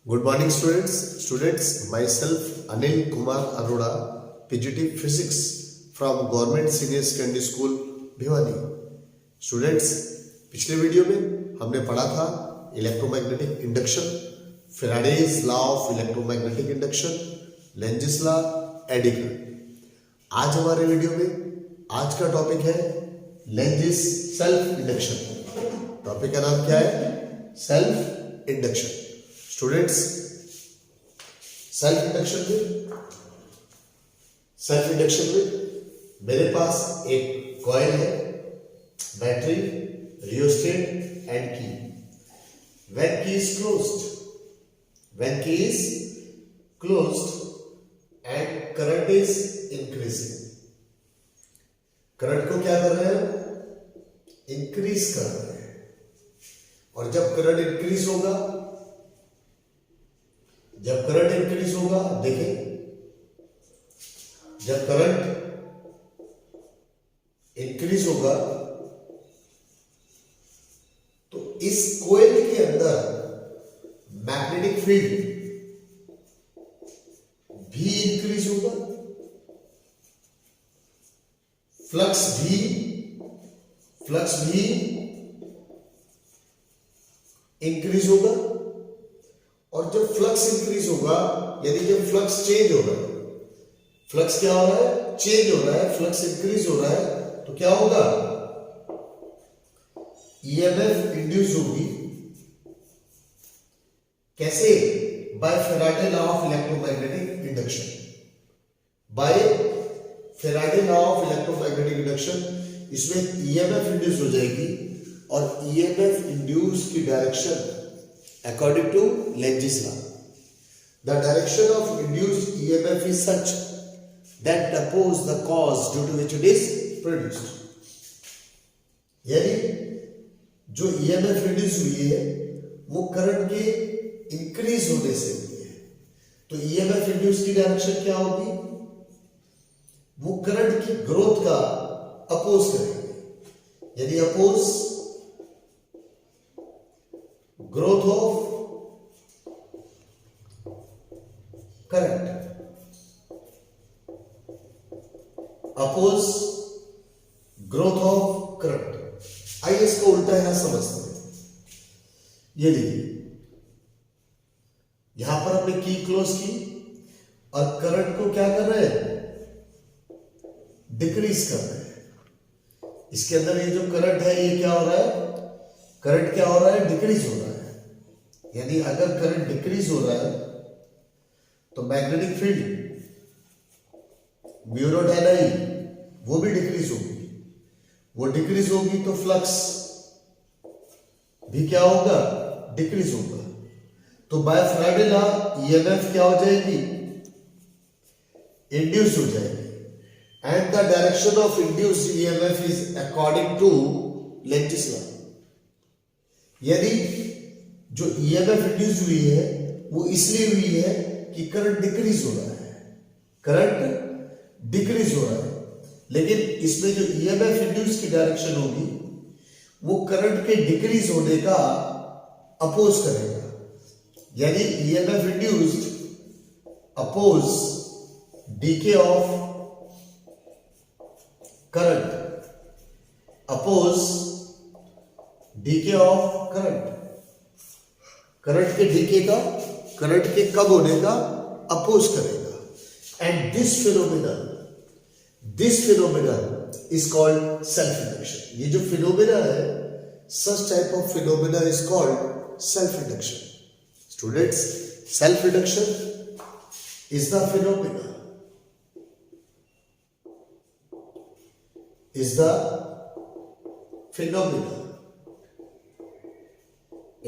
Good morning, students. Students, myself Anil Kumar Arora, PGT Physics from Government Senior Secondary School, Bhiwani. Students, पिछले video में हमने पढ़ा था electromagnetic induction, Faraday's law of electromagnetic induction, Lenz's law, eddy current. आज हमारे video में आज का टॉपिक है लेंजिस सेल्फ इंडक्शन. टॉपिक का नाम क्या है? Self induction. Students, self induction में मेरे पास एक कॉइल है, बैटरी, रियोस्टेट एंड की. व्हेन की is closed end current is increasing. Current को क्या कर रहे हैं? इंक्रीज कर रहे हैं. और जब करंट इंक्रीज होगा, देखें, जब करंट इंक्रीज होगा तो इस कोयल के अंदर मैग्नेटिक फील्ड भी इंक्रीज होगा, फ्लक्स भी इंक्रीज होगा. और जब फ्लक्स इंक्रीज होगा, यानी जब फ्लक्स चेंज हो रहा है, फ्लक्स क्या हो रहा है? चेंज हो रहा है. फ्लक्स इंक्रीज हो रहा है तो क्या होगा? ईएमएफ इंड्यूस होगी. कैसे? By Faraday law of electromagnetic induction. By Faraday law of electromagnetic induction इसमें ईएमएफ इंड्यूस हो जाएगी और ईएमएफ इंड्यूस की direction according to Lenz's law, the direction of induced EMF is such that oppose the cause due to which it is produced. यानी जो EMF induce हुई है वो करंट के इंक्रीज होने से हुई है. तो EMF इंड्यूस की डायरेक्शन क्या होगी? वो करंट की ग्रोथ का अपोज करेंगे. यानी oppose growth of current, oppose growth of current. आइए इसको उल्टा यहां समझते हैं. ये लीजिए, यहां पर हमने की क्लोज की और करंट को क्या कर रहे हैं? डिक्रीज कर रहे हैं. इसके अंदर ये जो करंट है ये क्या हो रहा है? करंट क्या हो रहा है? डिक्रीज हो रहा है. यानी अगर करंट डिक्रीज हो रहा है तो magnetic field mu naught n I वो भी डिक्रीज होगी. वो डिक्रीज होगी तो फ्लक्स भी क्या होगा? डिक्रीज होगा. तो बाय फैराडे लॉ ईएमएफ क्या हो जाएगी? इंड्यूस हो जाएगी. And the direction of induced EMF is according to Lenz's law. यदि जो ईएमएफ इंड्यूस हुई है वो इसलिए हुई है कि करंट डिक्रीज हो रहा है. लेकिन इसमें जो ईएमएफ इंड्यूस की डायरेक्शन होगी वो करंट के डिक्रीज होने का अपोज करेगा. यानी EMF induced oppose decay of current, current के डीके का, करंट के कम होने का अपोज करेगा. And this phenomena is called self induction. ये जो फिनोमेना है, such type of phenomena is called self induction. Students, self induction is the phenomena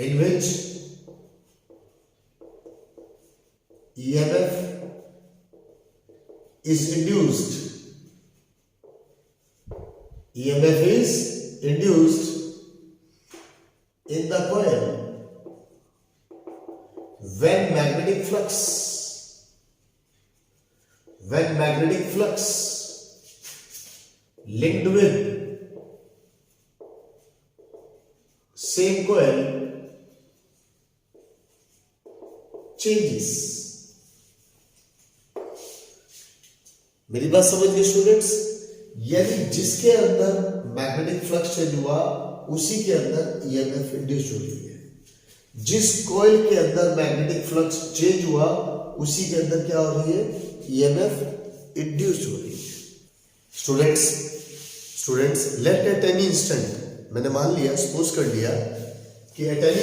in which EMF is induced. EMF is induced in the coil when magnetic flux linked with same coil changes. मेरी बात समझ गए students? यानी जिसके अंदर magnetic flux change हुआ उसी के अंदर ईएमएफ इंड्यूस हो रही है। जिस कॉइल के अंदर मैग्नेटिक फ्लक्स चेंज हुआ उसी के अंदर क्या हो रही है? ईएमएफ इंड्यूस हो रही है। Students let at any instant, मैंने मान लिया, सपोज कर लिया कि at any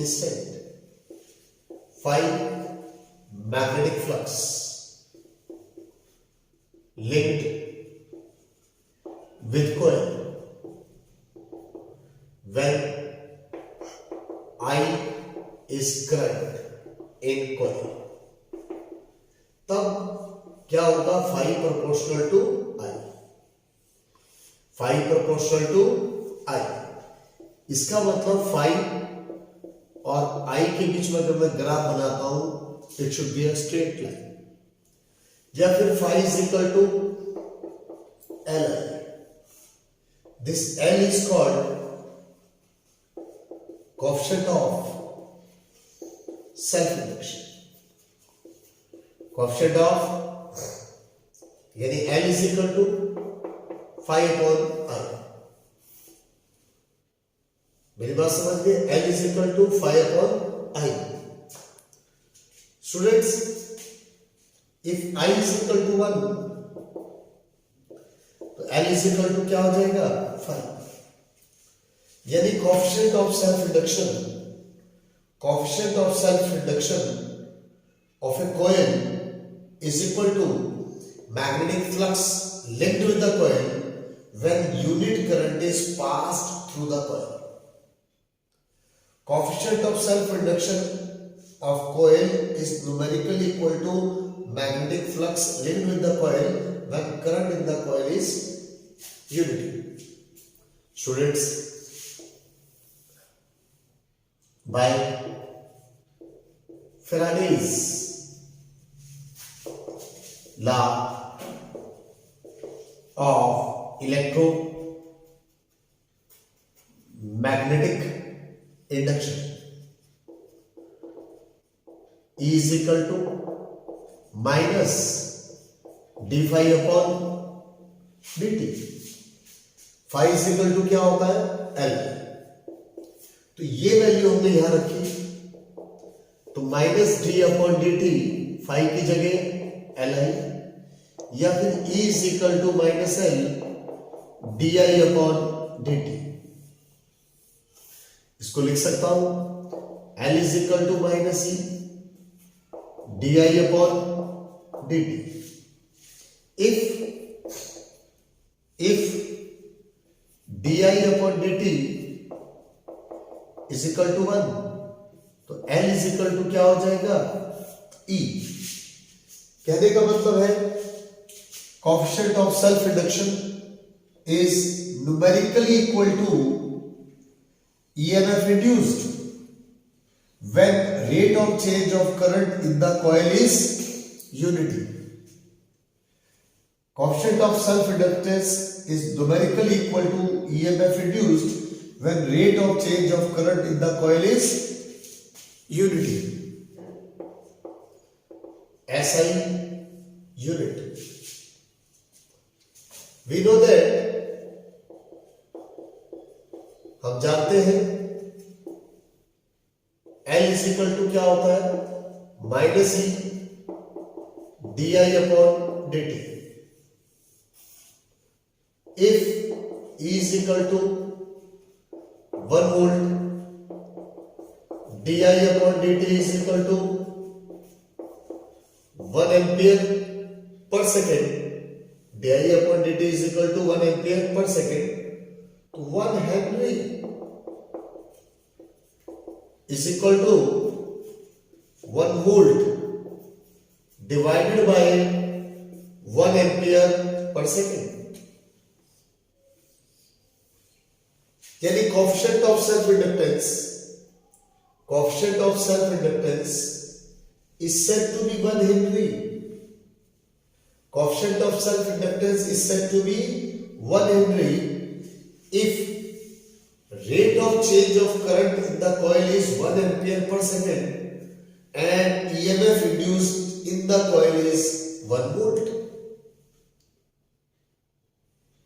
instant five magnetic flux linked with coil when I is current in coil, तब क्या होगा? phi proportional to I, phi proportional to I। इसका मतलब phi और I के बीच में अगर मैं ग्राफ बनाता हूं it should be a straight line, या फिर phi is equal to L। This L is called coefficient of self-induction, coefficient of, यानी L is equal to phi upon I। मेरी बात समझ गए? L is equal to phi upon I। Students, if I is equal to 1 तो L is equal to क्या हो जाएगा? phi। यानी coefficient of self induction of a coil is equal to magnetic flux linked with the coil when unit current is passed through the coil. Coefficient of self induction of coil is numerically equal to magnetic flux linked with the coil when current in the coil is unity. Students, by Faraday's law of electromagnetic induction, E is equal to minus d phi upon dt। phi is equal to क्या होता है? L। तो ये value हमने यहां रखी, तो minus d upon d t phi की जगह एल आई, या फिर E is equal to minus L d I upon d t. इसको लिख सकता हूं L is equal to minus E d I upon d t. If d I upon d t is equal to 1 तो L is equal to क्या हो जाएगा? E। कहने का मतलब है coefficient of self induction is numerically equal to EMF induced when rate of change of current in the coil is unity. Coefficient of self inductance is numerically equal to EMF induced when rate of change of current in the coil is unity. SI unit. We know that हम जानते हैं L is equal to क्या होता है? Minus E d I upon d t. If E is equal to 1 volt, d I upon d t is equal to 1 ampere per second, d I upon d t is equal to 1 ampere per second, तो 1 henry is equal to 1 volt divided by 1 ampere per second. यानी coefficient of self inductance is said to be 1 Henry. Coefficient of self inductance is said to be 1 Henry if rate of change of current in the coil is 1 ampere per second and EMF induced in the coil is 1 volt.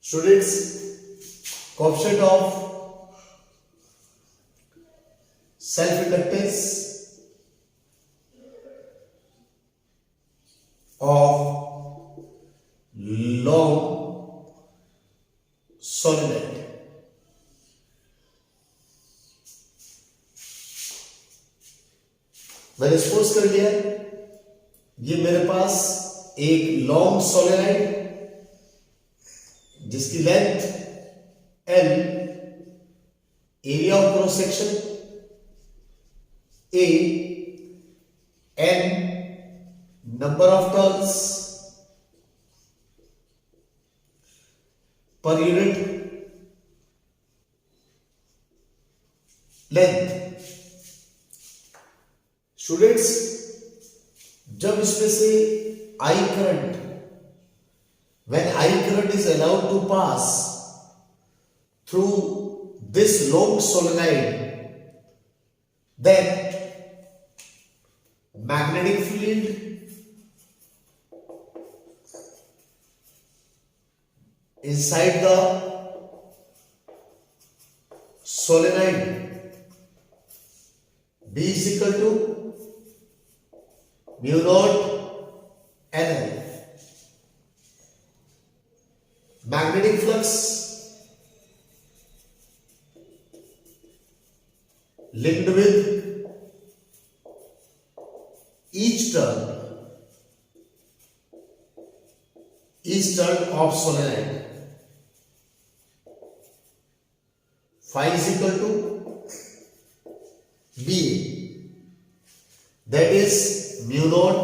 Students, coefficient of self-inductance of long solenoid. मैंने suppose कर लिया ये मेरे पास एक long solenoid जिसकी length L, area of cross section A, N, number of turns per unit length. Students, जब इसमें से I current, when I current is allowed to pass through this long solenoid, then magnetic field inside the solenoid B is equal to mu naught N. Magnetic flux linked with each turn of solenoid. Phi is equal to B, that is mu naught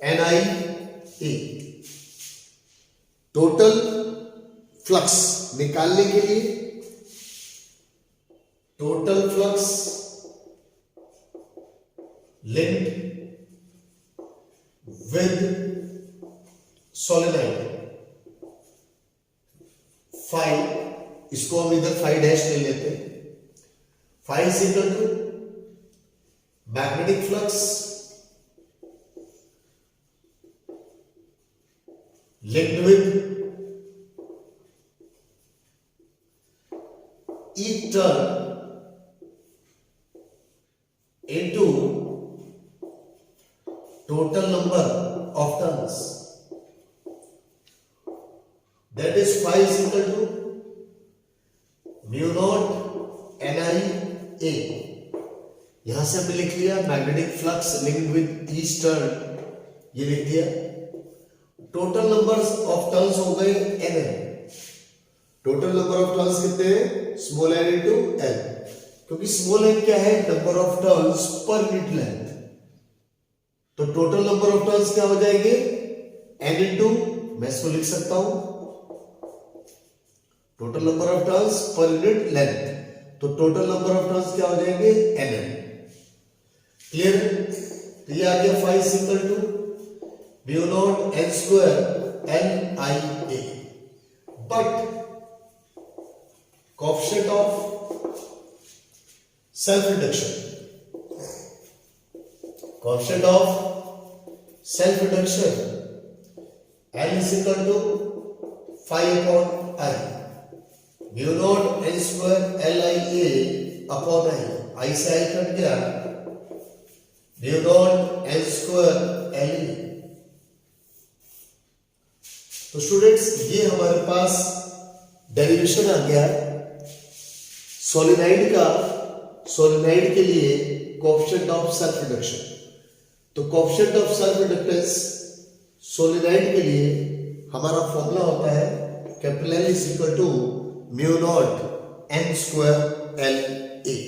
NiA. Total flux निकालने के लिए total flux linked with solenoid phi, इसको हम इधर phi dash ले लेते हैं. Phi is equal to magnetic flux linked with each turn into total number of turns, that is phi is equal to mu naught NiA. यहां से हमने लिख लिया magnetic flux linked with each turn, ये लिख दिया. टोटल नंबर ऑफ टर्न्स हो गए N. Total number of turns कितने हैं? स्मॉल n इंटू L, क्योंकि स्मॉल n क्या है? Number of turns per unit length. तो टोटल नंबर ऑफ टर्न्स क्या हो जाएंगे? n इंटू, मैं इसको लिख सकता हूं total number of turns per unit length, तो टोटल नंबर ऑफ टर्न्स क्या हो जाएंगे? N. क्लियर? तो ये आ गया phi is equal to mu naught N square NiA. But coefficient of self-induction, coefficient of self-induction L is equal to phi upon I, mu naught N square LIA upon I. I से I cut गया, mu naught N square LE. तो students, ये हमारे पास derivation आ गया solenoid का, solenoid के लिए coefficient of self induction. तो coefficient of self inductance solenoid के लिए हमारा फॉर्मूला होता है capital L is equal to mu naught N square LA.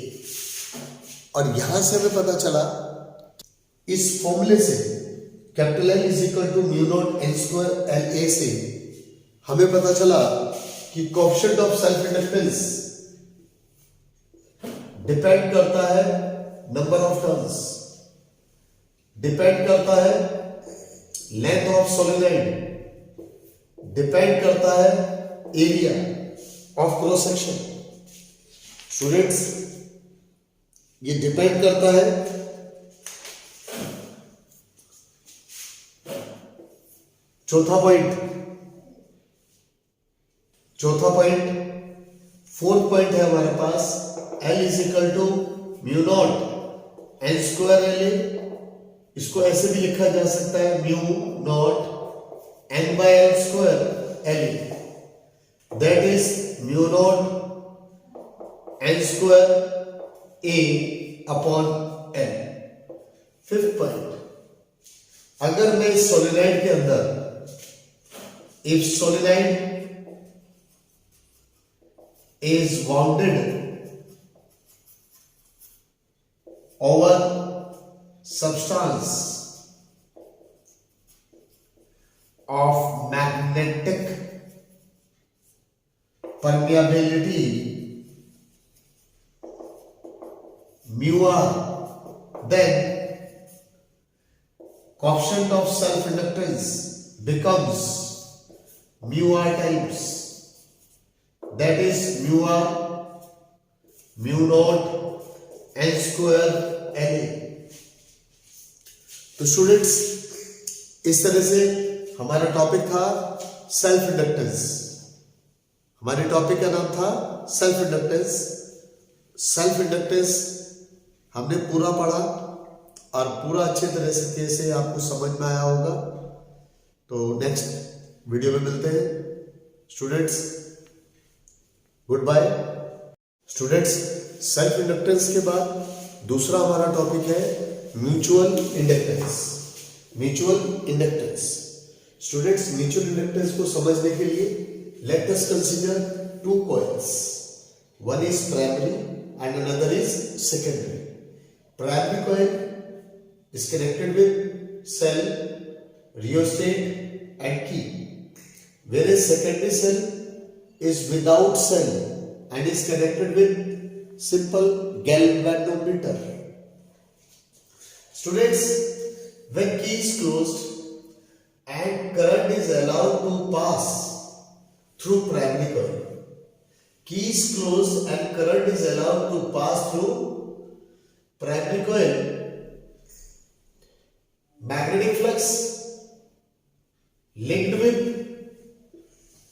और यहां से हमें पता चला इस फॉर्मूले से capital L is equal to mu naught N square LA से हमें पता चला कि coefficient of self inductance depend करता है नंबर ऑफ टर्न्स, डिपेंड करता है लेंथ ऑफ सोलेनॉइड, डिपेंड करता है area of cross section. Students, ये डिपेंड करता है चौथा पॉइंट, फोर्थ पॉइंट है हमारे पास L is equal to mu naught N square L A. इसको ऐसे भी लिखा जा सकता है mu naught N by L square L A, that is mu naught N square A upon L. Fifth point, अगर मैं इस सोलेनॉइड के अंदर, if solenoid is wounded over substance of magnetic permeability mu r, then coefficient of self inductance becomes mu r times, that is mu r mu naught n square L A। तो students, इस तरह से हमारा topic था self inductance. हमारे topic का नाम था सेल्फ इंडक्टेंस। सेल्फ इंडक्टेंस हमने पूरा पढ़ा और पूरा अच्छे तरह से कैसे आपको समझ में आया होगा। तो नेक्स्ट वीडियो में मिलते हैं students. Good bye students. Self inductance के बाद दूसरा हमारा टॉपिक है mutual inductance. Mutual inductance students, mutual inductance को समझने के लिए let us consider two coils, one is primary and another is secondary. Primary coil is connected with cell, rheostat and key, whereas secondary cell is without cell and is connected with simple galvanometer. Students, when key is closed and current is allowed to pass through primary coil, key is closed and current is allowed to pass through primary coil, magnetic flux linked with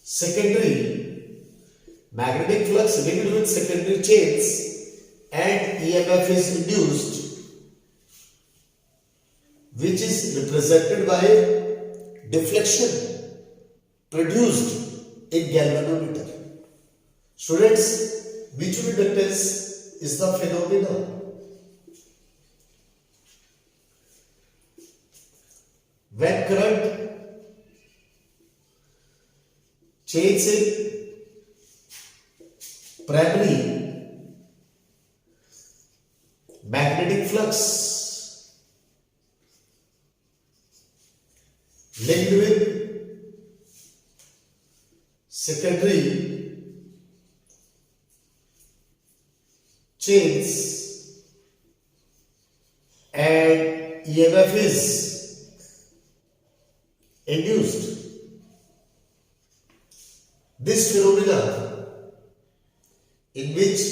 secondary chains and EMF is induced, which is represented by deflection produced in galvanometer. Students, mutual inductance is the phenomenon when current changes in primary magnetic flux linked with secondary chains and EMF is induced. This phenomena in which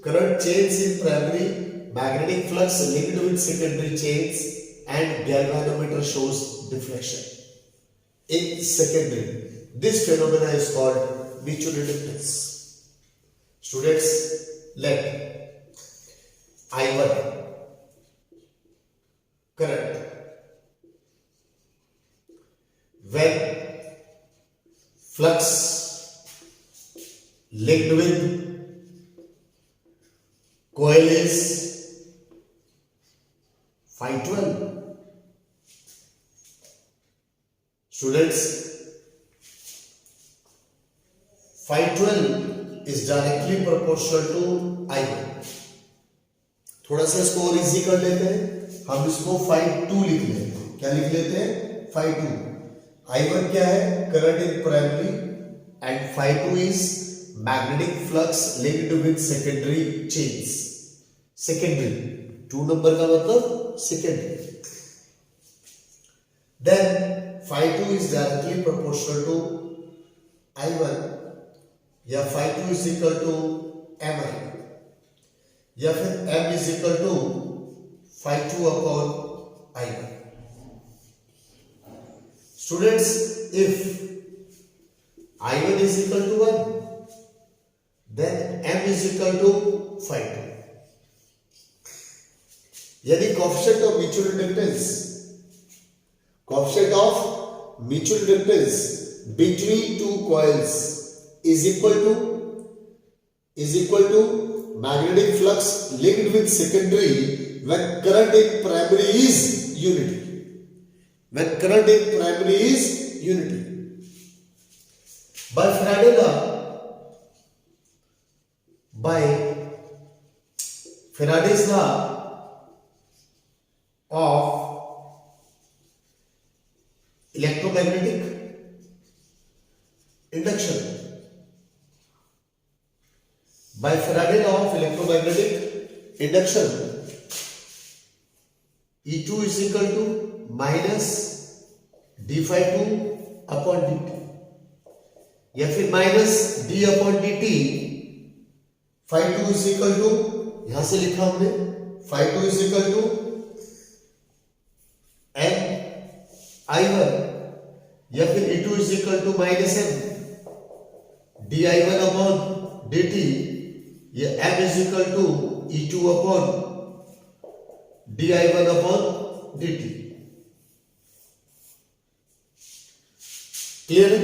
current changes in primary magnetic flux linked with secondary chains and galvanometer shows deflection in secondary. This phenomena is called mutual inductance. Students, let I1 current when flux linked with coil is phi 12. Students, phi 12 is directly proportional to I1. थोड़ा सा इसको और easy कर लेते हैं, हम इसको phi 2 लिख लेते हैं। क्या लिख लेते हैं? phi 2। I1 क्या है? Current in primary and phi 2 is magnetic flux linked with secondary chains. Secondary 2 number का मतलब secondary. Then phi 2 is directly proportional to I1 या phi 2 is equal to Mi। या फिर m is equal to phi 2 upon I1। Students, if I1 is equal to 1, then m is equal to phi 2। यानी coefficient of mutual inductance between two coils is equal to magnetic flux linked with secondary when current in primary is unity। By Faraday's law of electromagnetic induction, E2 is equal to minus d phi 2 upon dt, या फिर minus d upon dt। phi 2 is equal to, यहां से लिखा हमने phi 2 is equal to m I1, या फिर E2 is equal to minus m di1 upon dt, ये m is equal to E2 upon di1 upon dt। Clear है?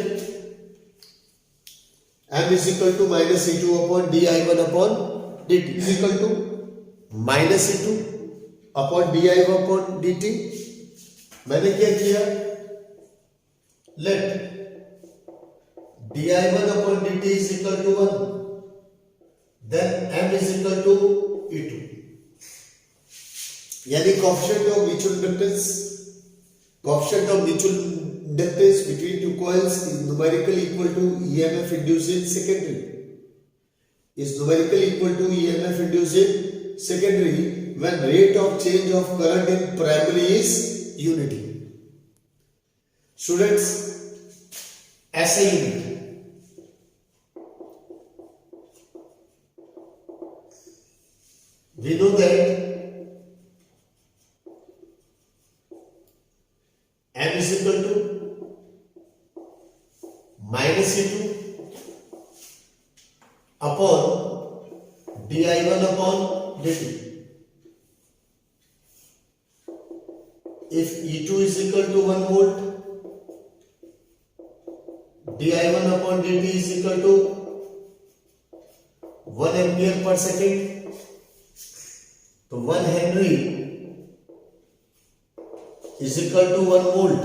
m is equal to minus E2 upon di1 upon dt is equal to minus E2 upon di1 upon dt। मैंने क्या किया, let di1 upon dt is equal to 1, then m is equal to E2। यानी coefficient of mutual inductance between two coils is numerically equal to EMF induced in secondary, when rate of change of current in primary is unity। Students, ऐसे unity we know that m is equal to minus E2 upon di1 upon dt। If E2 is equal to 1 volt, di1 upon dt is equal to 1 ampere per second, तो 1 Henry is equal to 1 volt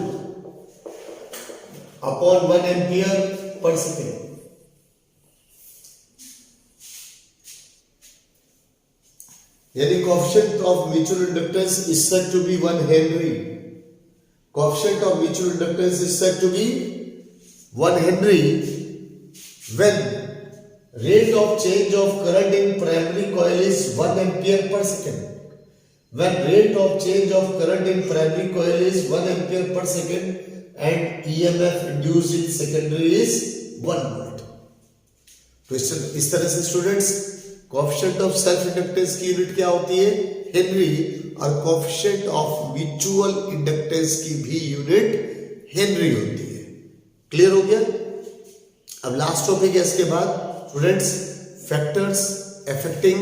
upon 1 ampere per second। यानी coefficient of mutual inductance is said to be 1 Henry। When rate of change of current in primary coil is 1 ampere per second। When rate of change of current in primary coil is 1 ampere per second and EMF induced in secondary is 1 volt। तो इस तरह से students coefficient of self inductance की unit क्या होती है, Henry, और coefficient of mutual inductance की भी यूनिट हेनरी होती है। क्लियर हो गया? अब लास्ट टॉपिक है इसके बाद students, factors affecting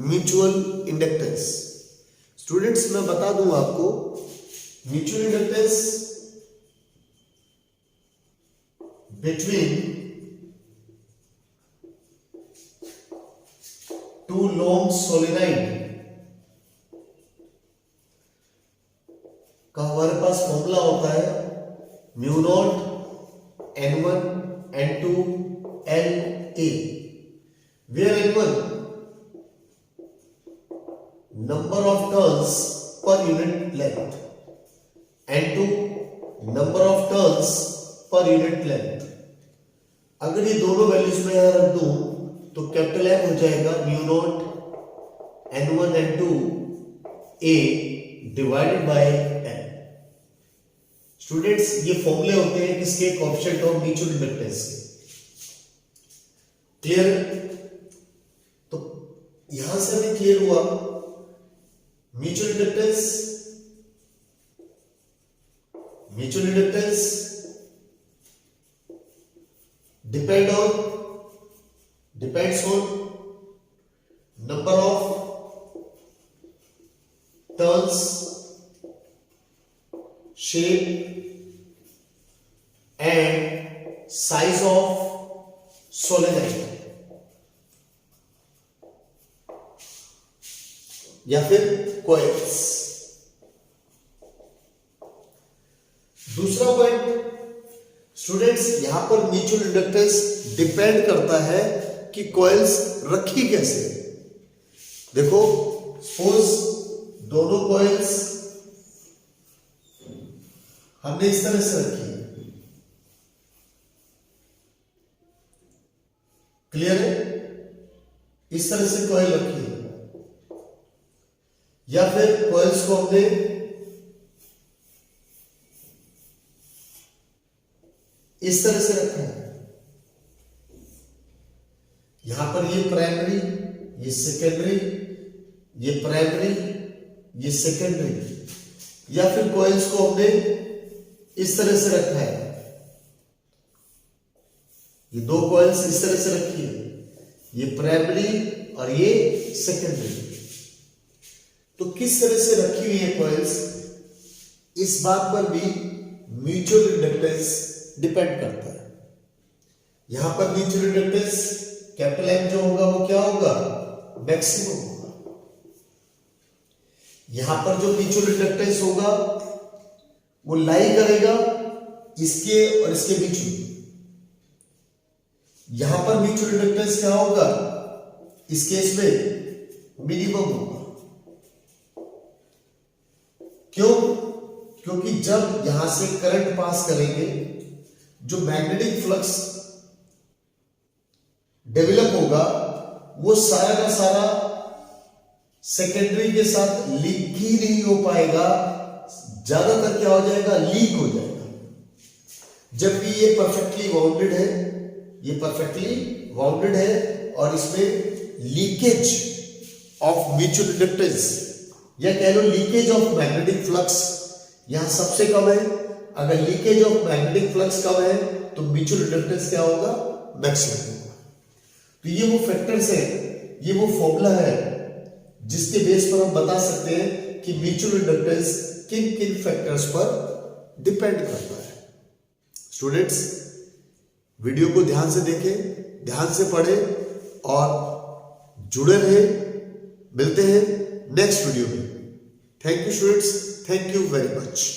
mutual inductance. Students, मैं बता दूं आपको, mutual inductance between two long solenoid का हमारे पास फॉर्मूला होता है mu not n1 n2 LA, where n1 number of turns per unit length, n2 number of turns per unit length। अगर ये दोनों वैल्यूज में यहां रख दूं तो कैपिटल M हो जाएगा mu naught n1 n2 A divided by n। Students, ये फॉर्मूले होते हैं किसके, कोएफिशिएंट ऑफ म्यूचुअल इंडक्टेंस के। क्लियर? तो यहां यहां से हमें क्लियर हुआ mutual inductance depends on number of turns, shape and size of solenoid या फिर coils। दूसरा पॉइंट स्टूडेंट्स, यहां पर म्यूचुअल इंडक्टेंस डिपेंड करता है कि कॉइल्स रखी कैसे। देखो सपोज दोनों कॉइल्स हमने इस तरह से रखी है, क्लियर है, इस तरह से कॉइल रखी है, या फिर कॉइल्स को हमने इस तरह से रखा है। यहां पर ये प्राइमरी, ये सेकेंडरी, ये प्राइमरी, ये सेकेंडरी, या फिर कॉइल्स को हमने इस तरह से रखा है। ये दो कॉइल्स इस तरह से रखी है, ये प्राइमरी और ये सेकेंडरी। तो किस तरह से रखी हुई है कॉइल्स, इस बात पर भी म्यूचुअल इंडक्टेंस डिपेंड करता है। यहां पर म्यूचुअल इंडक्टेंस कैपिटल M जो होगा वो क्या होगा, मैक्सिमम होगा। यहां पर जो म्यूचुअल इंडक्टेंस होगा वो लाई करेगा इसके और इसके बीच में। यहां पर म्यूचुअल इंडक्टेंस क्या होगा, इस केस में मिनिमम होगा। क्यों? क्योंकि जब यहां से करंट पास करेंगे, जो मैग्नेटिक फ्लक्स डेवलप होगा वो सारा का सारा सेकेंडरी के साथ लीक ही नहीं हो पाएगा, ज्यादातर क्या हो जाएगा, लीक हो जाएगा। जबकि ये परफेक्टली बाउंडेड है, ये परफेक्टली बाउंडेड है और इसमें लीकेज ऑफ म्यूचुअल इंडक्टेंस या कह लो लीकेज ऑफ मैग्नेटिक फ्लक्स यहां सबसे कम है। अगर लीकेज ऑफ मैग्नेटिक फ्लक्स कम है तो म्यूचुअल इंडक्टेंस क्या होगा, मैक्सिमम होगा। तो ये वो फैक्टर्स है, ये वो फॉर्मूला है जिसके बेस पर हम बता सकते हैं कि म्यूचुअल इंडक्टेंस किन किन फैक्टर्स पर डिपेंड करता है। स्टूडेंट्स वीडियो को ध्यान से देखें, ध्यान से पढ़ें और जुड़े रहे। मिलते हैं नेक्स्ट वीडियो में। Thank you students, thank you very much.